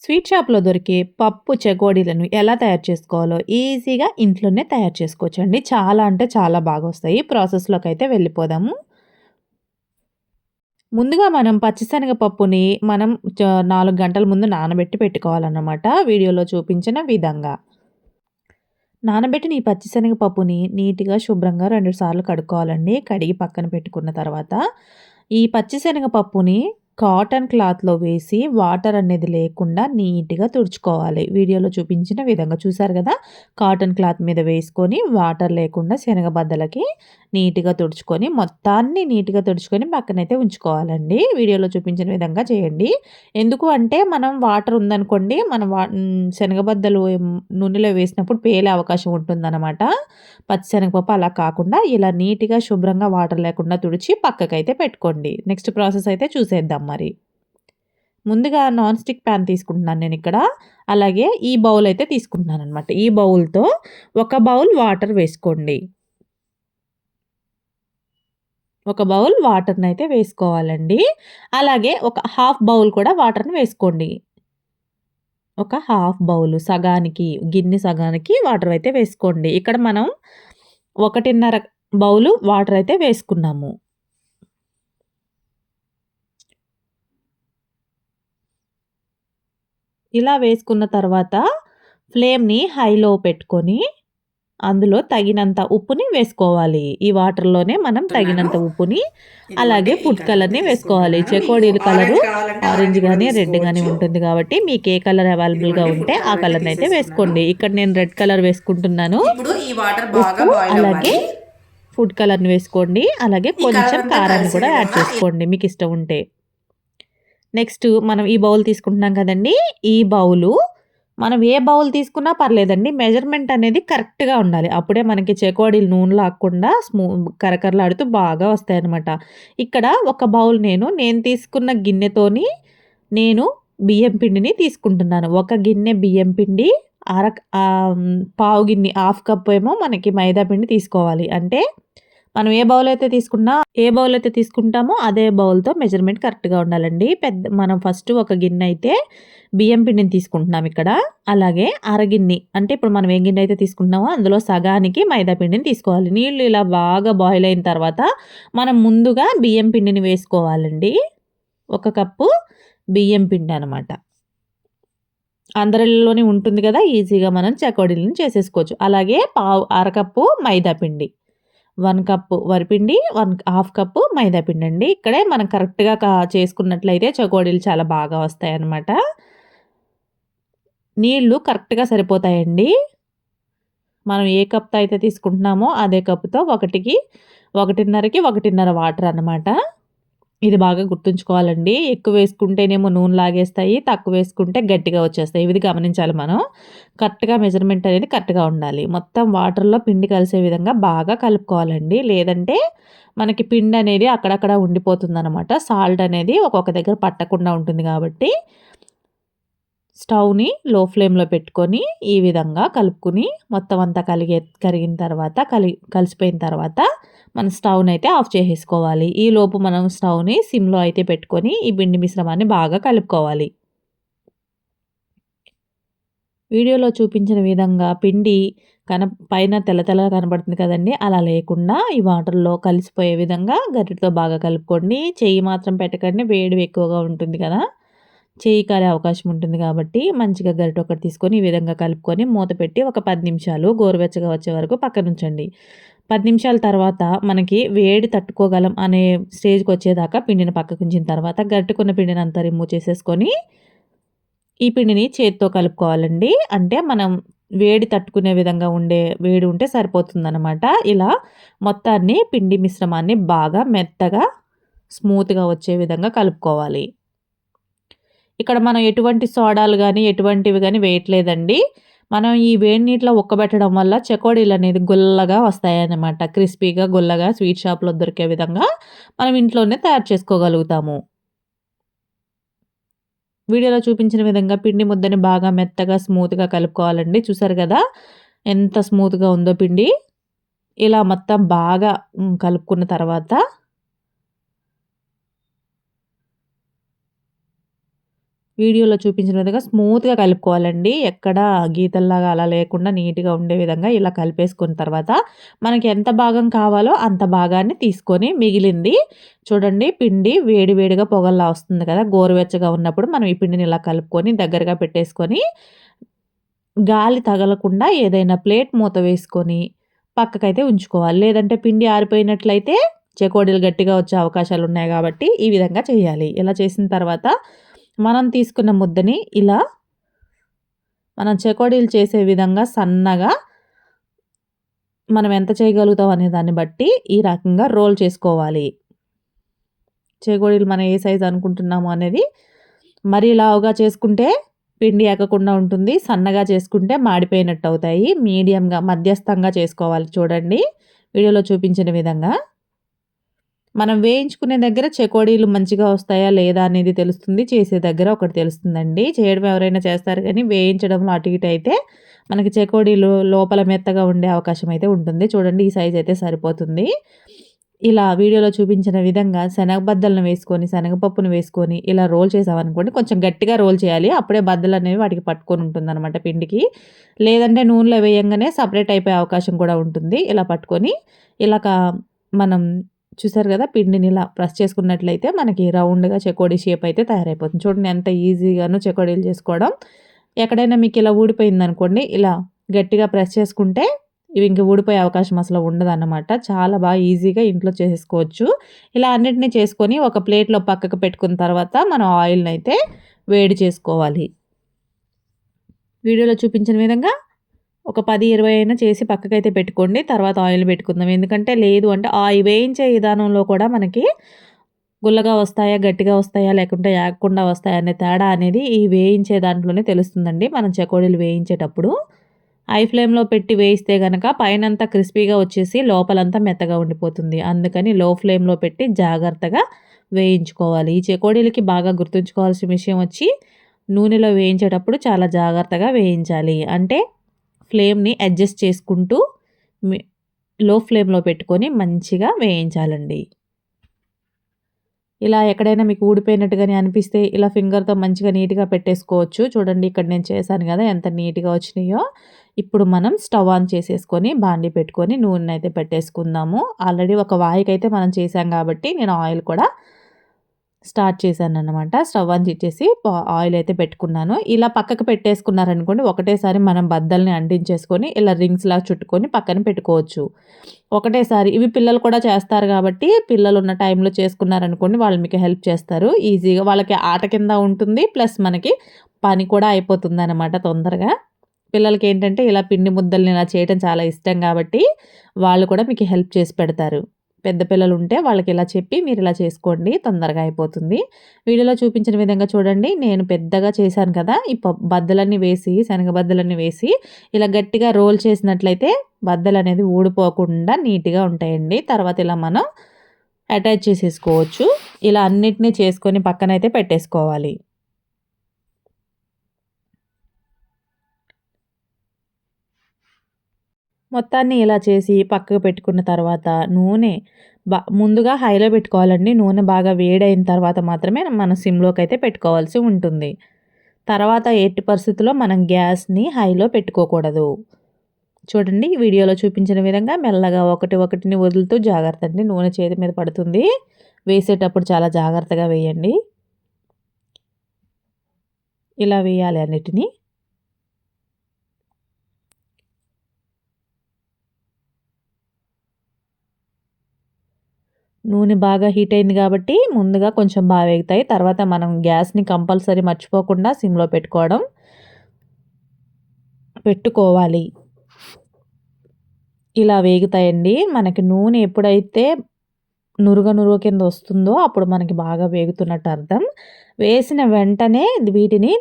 Sweet షాప్‌లో దొరికే పప్పు చెకోడీలను ఎలా తయారు చేసుకోవాలో ఈజీగా ఇంట్లోనే తయారు చేసుకోవచ్చండి. చాలా అంటే చాలా బాగొస్తాయి. ప్రాసెస్‌లోకైతే వెళ్ళిపోదాము. ముందుగా మనం పచ్చిశనగ పప్పుని మనం చ 4 గంటల ముందు నానబెట్టి పెట్టుకోవాలన్నమాట. వీడియోలో చూపించిన విధంగా. నానబెట్టిన ఈ పచ్చిశనగ పప్పుని నీట్‌గా, శుభ్రంగా 2 సార్లు కడుక్కోవాలండి. కడిగి పక్కన పెట్టుకున్న తర్వాత, ఈ పచ్చిశనగ పప్పుని కాటన్ క్లాత్‌లో వేసి వాటర్ అనేది లేకుండా నీట్‌గా తుడుచుకోవాలి. వీడియోలో చూపించిన విధంగా చూసారు గదా! కాటన్ క్లాత్ మీద వేసుకొని వాటర్ లేకుండా శనగ బద్దలకి నీట్‌గా తుడుచుకొని, మొత్తాన్ని నీట్‌గా తుడుచుకొని పక్కనైతే ఉంచుకోవాలండి. వీడియోలో చూపించిన విధంగా చేయండి. ఎందుకు అంటే మనం వాటర్ ఉందనుకోండి, మనం శనగ బద్దలు నూనెలో వేసినప్పుడు పేలే అవకాశం ఉంటుందనమాట. పచ్చిశనగపప్పు అలా కాకుండా ఇలా నీట్‌గా శుభ్రంగా వాటర్ లేకుండా తుడిచి పక్కకైతే పెట్టుకోండి. నెక్స్ట్ ప్రాసెస్ అయితే చూసేద్దాం మరి. ముందుగా నాన్ స్టిక్ ప్యాన్ తీసుకుంటున్నాను నేనిక్కడ. అలాగే ఈ బౌల్ అయితే తీసుకుంటున్నాననమాట. ఈ బౌల్‌తో ఒక బౌల్ వాటర్ వేసుకోండి. ఒక బౌల్ వాటర్‌నైతే వేసుకోవాలండి. అలాగే ఒక హాఫ్ బౌల్ కూడా వాటర్‌ని వేసుకోండి. ఒక హాఫ్ బౌలు సగానికి, గిన్నె సగానికి వాటర్ అయితే వేసుకోండి. ఇక్కడ మనం 1:30 బౌలు వాటర్ అయితే వేసుకున్నాము. ఇలా వేసుకున్న తర్వాత ఫ్లేమ్‌ని హైలో పెట్టుకొని అందులో తగినంత ఉప్పుని వేసుకోవాలి. ఈ వాటర్‌లోనే మనం తున్నాను. తగినంత ఉప్పుని, ఇదిగోండి అలాగే ఈ ఫుడ్ కలర్ అయితే కలర్‌ని వేసుకోవాలి. తీసుకుంటున్నాను. మీకు చెకోడీల కలరు ఆరెంజ్ కావాలంటే ఆరెంజ్ ఆరెంజ్ కూడా గాని, రెడ్ గాని తీసుకోవచ్చు. ఉంటుంది కాబట్టి మీకు ఏ కలర్ అవైలబుల్‌గా ఇదిగోండి ఉంటే ఫుడ్ ఆ కలర్ అయితే కలర్‌నైతే తీసేసుకున్నాను. వేసుకోండి. ఇక్కడ నేను రెడ్ కలర్ వేసుకుంటున్నాను. ఇప్పుడు ఈ వాటర్ బాగా ఉప్పు, బాయిల్ అలాగే అవ్వాలి. ఫుడ్ కలర్‌ని వేసుకోండి. అలాగే ఈ కలర్ కొంచెం అంతా కారాన్ని కలిసే కూడా యాడ్ విధంగా చేసుకోండి మీకిష్టం ఉంటే. నెక్స్ట్ మనం ఈ బౌల్ తీసుకుంటున్నాం కదండీ! ఈ బౌలు మనం ఏ బౌల్ తీసుకున్నా పర్లేదండి. మెజర్‌మెంట్ అనేది కరెక్ట్‌గా ఉండాలి. అప్పుడే మనకి చెకోడీలు నూనె లాగకుండా కరకరలాడుతూ బాగా వస్తాయన్నమాట. ఇక్కడ ఒక బౌల్ నేను తీసుకున్న గిన్నెతోని నేను బియ్యం పిండిని తీసుకుంటున్నాను. ఒక గిన్నె బియ్యం పిండి, పావు గిన్నె, హాఫ్ కప్ ఏమో మనకి మైదా పిండి తీసుకోవాలి. అంటే మనం ఏ బౌల్ అయితే తీసుకుంటామో అదే బౌల్‌తో మెజర్‌మెంట్ కరెక్ట్‌గా ఉండాలండి. మనం ఫస్ట్ ఒక గిన్నె అయితే బియ్యం పిండిని తీసుకుంటున్నాం ఇక్కడ. అలాగే అరగిన్ని అంటే ఇప్పుడు మనం ఏ గిన్నె అయితే తీసుకుంటున్నామో అందులో సగానికి మైదా పిండిని తీసుకోవాలి. నీళ్లు ఇలా బాగా బాయిల్ అయిన తర్వాత మనం ముందుగా బియ్యం పిండిని వేసుకోవాలండి. ఒక కప్పు బియ్యం పిండి అనమాట. అందరిలోనే ఉంటుంది గదా! ఈజీగా మనం చెకోడీలను చేసేసుకోవచ్చు. అలాగే అరకప్పు మైదా పిండి. 1 కప్పు వరిపిండి, హాఫ్ కప్పు మైదా పిండండి. ఇక్కడే మనం కరెక్ట్‌గా చేసుకున్నట్లయితే చెకోడీలు చాలా బాగా వస్తాయన్నమాట. నీళ్ళు కరెక్ట్‌గా సరిపోతాయండి. మనం ఏ కప్‌తో అయితే తీసుకుంటున్నామో అదే కప్‌తో 1కి, 1:30కి 1:30 వాటర్ అన్నమాట. ఇది బాగా గుర్తుంచుకోవాలండి. ఎక్కువేసుకుంటేనేమో నూనె లాగేస్తాయి. తక్కువేసుకుంటే గట్టిగా వచ్చేస్తాయి. ఇది గమనించాలి మనం. కరెక్ట్‌గా మెజర్‌మెంట్ అనేది కరెక్ట్‌గా ఉండాలి. మొత్తం వాటర్‌లో పిండి కలిసే విధంగా బాగా కలుపుకోవాలండి. లేదంటే మనకి పిండనేది అక్కడక్కడ ఉండిపోతుందనమాట. సాల్ట్ అనేది ఒక్కొక్క దగ్గర పట్టకుండా ఉంటుంది కాబట్టి స్టవ్‌ని లో ఫ్లేమ్‌లో పెట్టుకొని ఈ విధంగా కలుపుకొని మొత్తం అంతా కరిగిన తర్వాత కలిసిపోయిన తర్వాత మనం స్టవ్‌నైతే ఆఫ్ చేసేసుకోవాలి. ఈలోపు మనం స్టవ్‌ని సిమ్‌లో అయితే పెట్టుకొని ఈ పిండి మిశ్రమాన్ని బాగా కలుపుకోవాలి. వీడియోలో చూపించిన విధంగా పిండి పైన తెల్ల తెల్లగా కనబడుతుంది కదండీ! అలా లేకుండా ఈ వాటర్‌లో కలిసిపోయే విధంగా గరిటెతో బాగా కలుపుకోండి. చెయ్యి మాత్రం పెట్టకండి. వేడి ఎక్కువగా ఉంటుంది కదా! చెయ్యి కారే అవకాశం ఉంటుంది కాబట్టి మంచిగా గరిటె ఒకటి తీసుకొని ఈ విధంగా కలుపుకొని మూత పెట్టి ఒక 10 నిమిషాలు గోరువెచ్చగా వచ్చే వరకు పక్కనుంచండి. 10 నిమిషాల తర్వాత మనకి వేడి తట్టుకోగలం అనే స్టేజ్‌కొచ్చేదాకా పిండిని పక్కకుంచిన తర్వాత గరిటెకున్న పిండినంతా రిమూవ్ చేసేసుకొని ఈ పిండిని చేత్తో కలుపుకోవాలండి. అంటే మనం వేడి తట్టుకునే విధంగా వేడి ఉంటే సరిపోతుందనమాట. ఇలా మొత్తాన్ని పిండి మిశ్రమాన్ని బాగా మెత్తగా, స్మూత్‌గా వచ్చే విధంగా కలుపుకోవాలి. ఇక్కడ మనం ఎటువంటి సోడాలు గానీ, ఎటువంటివి గానీ వేయట్లేదండి. మనం ఈ వేడి నీటిలో ఉక్కబెట్టడం వల్ల చెకోడీలనేది గుల్లగా వస్తాయన్నమాట. క్రిస్పీగా, గుల్లగా స్వీట్ షాప్‌లో దొరికే విధంగా మనం ఇంట్లోనే తయారు చేసుకోగలుగుతాము. వీడియోలో చూపించిన విధంగా పిండి ముద్దని బాగా మెత్తగా, స్మూత్‌గా కలుపుకోవాలండి. చూసారు గదా! ఎంత స్మూత్‌గా ఉందో పిండి. ఇలా మొత్తం బాగా కలుపుకున్న తర్వాత వీడియోలో చూపించిన విధంగా స్మూత్‌గా కలుపుకోవాలండి. ఎక్కడ గీతల్లాగా అలా లేకుండా నీట్‌గా ఉండే విధంగా ఇలా కలిపేసుకున్న తర్వాత మనకి ఎంత భాగం కావాలో అంత భాగాన్ని తీసుకొని మిగిలింది చూడండి పిండి వేడి వేడిగా పొగల్లా వస్తుంది కదా! గోరువెచ్చగా ఉన్నప్పుడు మనం ఈ పిండిని ఇలా కలుపుకొని దగ్గరగా పెట్టేసుకొని గాలి తగలకుండా ఏదైనా ప్లేట్ మూత వేసుకొని పక్కకైతే ఉంచుకోవాలి. లేదంటే పిండి ఆరిపోయినట్లయితే చెకోడీలు గట్టిగా వచ్చే అవకాశాలున్నాయి గాబట్టి ఈ విధంగా చేయాలి. ఇలా చేసిన తర్వాత మనం తీసుకున్న ముద్దని ఇలా మనం చెకోడీలు చేసే విధంగా సన్నగా మనం ఎంత చేయగలుగుతాం అనే దాన్ని బట్టి ఈ రకంగా రోల్ చేసుకోవాలి. చెకోడీలు మనం ఏ సైజ్ అనుకుంటున్నాము అనేది మరీ లావుగా చేసుకుంటే పిండి ఎక్కకుండా ఉంటుంది. సన్నగా చేసుకుంటే మాడిపోయినట్టు అవుతాయి. మీడియంగా మధ్యస్థంగా చేసుకోవాలి చూడండి. వీడియోలో చూపించిన విధంగా. మనం వేయించుకునే దగ్గర చెకోడీలు మంచిగా వస్తాయా లేదా అనేది తెలుస్తుంది. చేసే దగ్గర ఒకటి తెలుస్తుందండి. చేయడం ఎవరైనా చేస్తారు కానీ వేయించడంలో అటు ఇటు అయితే మనకి చెకోడీలు లోపల మెత్తగా ఉండే అవకాశం అయితే ఉంటుంది. చూడండి ఈ సైజ్ అయితే సరిపోతుంది. ఇలా వీడియోలో చూపించిన విధంగా శనగబద్దలను వేసుకొని, శనగపప్పును వేసుకొని ఇలా రోల్ చేసామనుకోండి కొంచెం గట్టిగా రోల్ చేయాలి. అప్పుడే బద్దలనేవి వాటికి పట్టుకొని ఉంటుందనమాట పిండికి. లేదంటే నూనెలో వేయంగానే సెపరేట్ అయిపోయే అవకాశం కూడా ఉంటుంది. ఇలా పట్టుకొని ఇలాగ మనం చూసారు కదా! పిండిని ఇలా ప్రెస్ చేసుకున్నట్లయితే మనకి రౌండ్‌గా చెకోడీ షేప్ అయితే తయారైపోతుంది. చూడండి ఎంత ఈజీగానో చెకోడీలు చేసుకోవడం. ఎక్కడైనా మీకు ఇలా ఊడిపోయిందనుకోండి ఇలా గట్టిగా ప్రెస్ చేసుకుంటే ఇవి ఇంక ఊడిపోయే అవకాశం అసలు ఉండదన్నమాట. చాలా బాగా ఈజీగా ఇంట్లో చేసేసుకోవచ్చు. ఇలా అన్నిటిని చేసుకొని ఒక ప్లేట్‌లో పక్కకు పెట్టుకున్న తర్వాత మనం ఆయిల్‌నైతే వేడి చేసుకోవాలి. వీడియోలో చూపించిన విధంగా ఒక 10, 20 అయినా చేసి పక్కకైతే పెట్టుకోండి. తర్వాత ఆయిల్ పెట్టుకుందాం. ఎందుకంటే లేదు అంటే వేయించే విధానంలో కూడా మనకి గుల్లగా వస్తాయా, గట్టిగా వస్తాయా, లేకుంటే ఏగకుండా వస్తాయా అనే తేడా అనేది ఈ వేయించే దాంట్లోనే తెలుస్తుందండి. మనం చెకోడీలు వేయించేటప్పుడు. హై ఫ్లేమ్‌లో పెట్టి వేయిస్తే గనక పైనంతా క్రిస్పీగా వచ్చేసి లోపలంతా మెత్తగా ఉండిపోతుంది. అందుకని లో ఫ్లేమ్‌లో పెట్టి జాగ్రత్తగా వేయించుకోవాలి. ఈ చెకోడీలకి బాగా గుర్తుంచుకోవాల్సిన విషయం వచ్చి నూనెలో వేయించేటప్పుడు చాలా జాగ్రత్తగా వేయించాలి. అంటే ఫ్లేమ్‌ని అడ్జస్ట్ చేసుకుంటూ మి లో ఫ్లేమ్‌లో పెట్టుకొని మంచిగా వేయించాలండి. ఇలా ఎక్కడైనా మీకు ఊడిపోయినట్టుగాని అనిపిస్తే ఇలా ఫింగర్‌తో మంచిగా నీట్‌గా పెట్టేసుకోవచ్చు. చూడండి ఇక్కడ నేను చేశాను గదా! ఎంత నీట్‌గా వచ్చినాయో. ఇప్పుడు మనం స్టవ్ ఆన్ చేసేసుకొని బాండీ పెట్టుకొని నూనెనైతే పెట్టేసుకుందాము. ఆల్రెడీ ఒక వాయికైతే మనం చేసాం కాబట్టి నేను ఆయిల్ కూడా స్టార్ట్ చేశాననమాట. స్టవ్ ఆన్ చేసేసి ఆయిల్ అయితే పెట్టుకున్నాను. ఇలా పక్కకు పెట్టేసుకున్నారనుకోండి ఒకటేసారి మనం బద్దల్ని అంటించేసుకొని ఇలా రింగ్స్‌లాగా చుట్టుకొని పక్కన పెట్టుకోవచ్చు. ఒకటేసారి ఇవి పిల్లలు కూడా చేస్తారు కాబట్టి పిల్లలున్న టైంలో చేసుకున్నారనుకోండి వాళ్ళు మీకు హెల్ప్ చేస్తారు. ఈజీగా వాళ్ళకి ఆట కింద ఉంటుంది. ప్లస్ మనకి పని కూడా అయిపోతుందనమాట తొందరగా. పిల్లలకేంటంటే ఇలా పిండి ముద్దల్ని ఇలా చేయటం చాలా ఇష్టం కాబట్టి వాళ్ళు కూడా మీకు హెల్ప్ చేసి పెడతారు. పెద్ద పిల్లలుంటే వాళ్ళకిలా చెప్పి మీరిలా చేసుకోండి తొందరగా అయిపోతుంది. వీడియోలో చూపించిన విధంగా చూడండి నేను పెద్దగా చేశాను కదా! ఈ బద్దలన్నీ వేసి శనగ బద్దలన్నీ వేసి ఇలా గట్టిగా రోల్ చేసినట్లయితే బద్దలనేది ఊడిపోకుండా నీట్‌గా ఉంటాయండి. తర్వాత ఇలా మనం అటాచ్ చేసేసుకోవచ్చు. ఇలా అన్నిటిని చేసుకొని పక్కనైతే పెట్టేసుకోవాలి. మొత్తాన్ని ఇలా చేసి పక్కకు పెట్టుకున్న తర్వాత నూనె ముందుగా హైలో పెట్టుకోవాలండి. నూనె బాగా వేడైన తర్వాత మాత్రమే మనం సిమ్‌లోకైతే పెట్టుకోవాల్సి ఉంటుంది. తర్వాత ఎట్టి పరిస్థితుల్లో మనం గ్యాస్‌ని హైలో పెట్టుకోకూడదు. చూడండి వీడియోలో చూపించిన విధంగా మెల్లగా ఒకటి ఒకటిని వదులుతూ జాగ్రత్త అండి. నూనె చేతి మీద పడుతుంది. వేసేటప్పుడు చాలా జాగ్రత్తగా వేయండి. ఇలా వేయాలి అన్నిటిని. నూనె బాగా హీట్ అయింది కాబట్టి ముందుగా కొంచెం బాగా వేగుతాయి. తర్వాత మనం గ్యాస్‌ని కంపల్సరీ మర్చిపోకుండా సిమ్‌లో పెట్టుకోవాలి. ఇలా వేగుతాయండి. మనకి నూనె ఎప్పుడైతే నురుగ కింద వస్తుందో అప్పుడు మనకి బాగా వేగుతున్నట్టు అర్థం. వేసిన వెంటనే వీటిని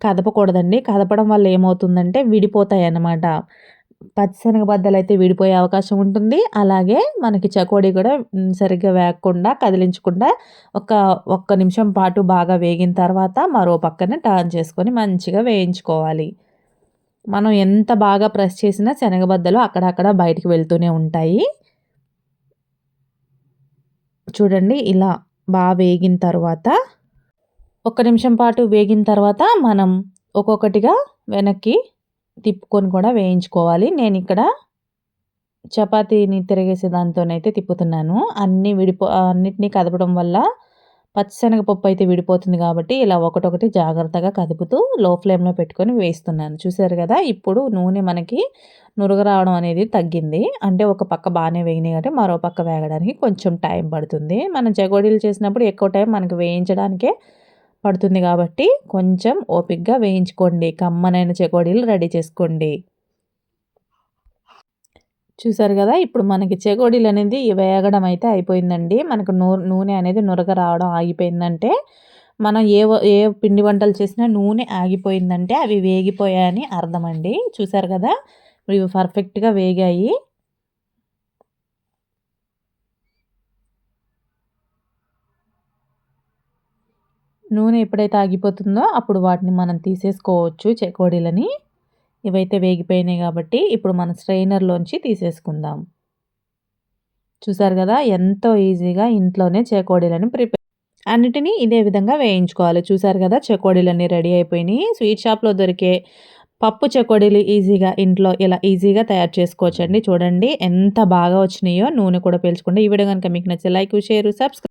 కదపకూడదండి. కదపడం వల్ల ఏమవుతుందంటే విడిపోతాయన్నమాట. పచ్చిశనగ బద్దలైతే విడిపోయే అవకాశం ఉంటుంది. అలాగే మనకి చకోడీ కూడా సరిగ్గా వేగకుండా, కదిలించకుండా ఒక్క నిమిషం పాటు బాగా వేగిన తర్వాత మరో పక్కన టర్న్ చేసుకొని మంచిగా వేయించుకోవాలి. మనం ఎంత బాగా ప్రెస్ చేసినా శనగ బద్దలు అక్కడక్కడ బయటికి వెళ్తూనే ఉంటాయి. చూడండి ఇలా వేగిన తర్వాత ఒక్క నిమిషం పాటు వేగిన తర్వాత మనం ఒక్కొక్కటిగా వెనక్కి తిప్పుకొని కూడా వేయించుకోవాలి. నేనిక్కడ చపాతీని తిరగేసే దాంతోనైతే తిప్పుతున్నాను. అన్నిటిని కదపడం వల్ల పచ్చిశనగపప్పు అయితే విడిపోతుంది కాబట్టి ఇలా ఒకటొకటి జాగ్రత్తగా కదుపుతూ లో ఫ్లేమ్‌లో పెట్టుకొని వేస్తున్నాను. చూసారు గదా! ఇప్పుడు నూనె మనకి నురగ రావడం అనేది తగ్గింది. అంటే ఒక పక్క బానే వేగినాయి కాబట్టి మరో పక్క వేగడానికి కొంచెం టైం పడుతుంది. మనం చెకోడీలు చేసినప్పుడు ఎక్కువ టైం మనకు వేయించడానికే పడుతుంది కాబట్టి కొంచెం ఓపికగా వేయించుకోండి. కమ్మనైన చెకోడీలు రెడీ చేసుకోండి. చూసారు గదా! ఇప్పుడు మనకి చెకోడీలనేది వేగడం అయితే అయిపోయిందండి. మనకు నూనె అనేది నురగ రావడం ఆగిపోయిందంటే, మనం ఏ పిండి వంటలు చేసినా నూనె ఆగిపోయిందంటే అవి వేగిపోయాయని అర్థమండి. చూసారు గదా! ఇవి పర్ఫెక్ట్‌గా వేగాయి. నూనె ఎప్పుడైతే ఆగిపోతుందో అప్పుడు వాటిని మనం తీసేసుకోవచ్చు చెకోడీలని. ఇవైతే వేగిపోయినాయి గాబట్టి, ఇప్పుడు మన స్ట్రెయినర్‌లోంచి తీసేసుకుందాం. చూసారు గదా! ఎంతో ఈజీగా ఇంట్లోనే చెకోడీలని అన్నిటిని ఇదే విధంగా వేయించుకోవాలి. చూసారు గదా! చెకోడీలన్నీ రెడీ అయిపోయినియి. స్వీట్ షాప్‌లో దొరికే పప్పు చెకోడీలు ఈజీగా ఇంట్లో ఇలా ఈజీగా తయారు చేసుకోవచ్చండి. చూడండి ఎంత బాగా వచ్చినాయో నూనె కూడా పీల్చకుండా. ఈ వీడియో గనుక మీకు నచ్చితే లైక్, షేర్, సబ్స్క్రైబ్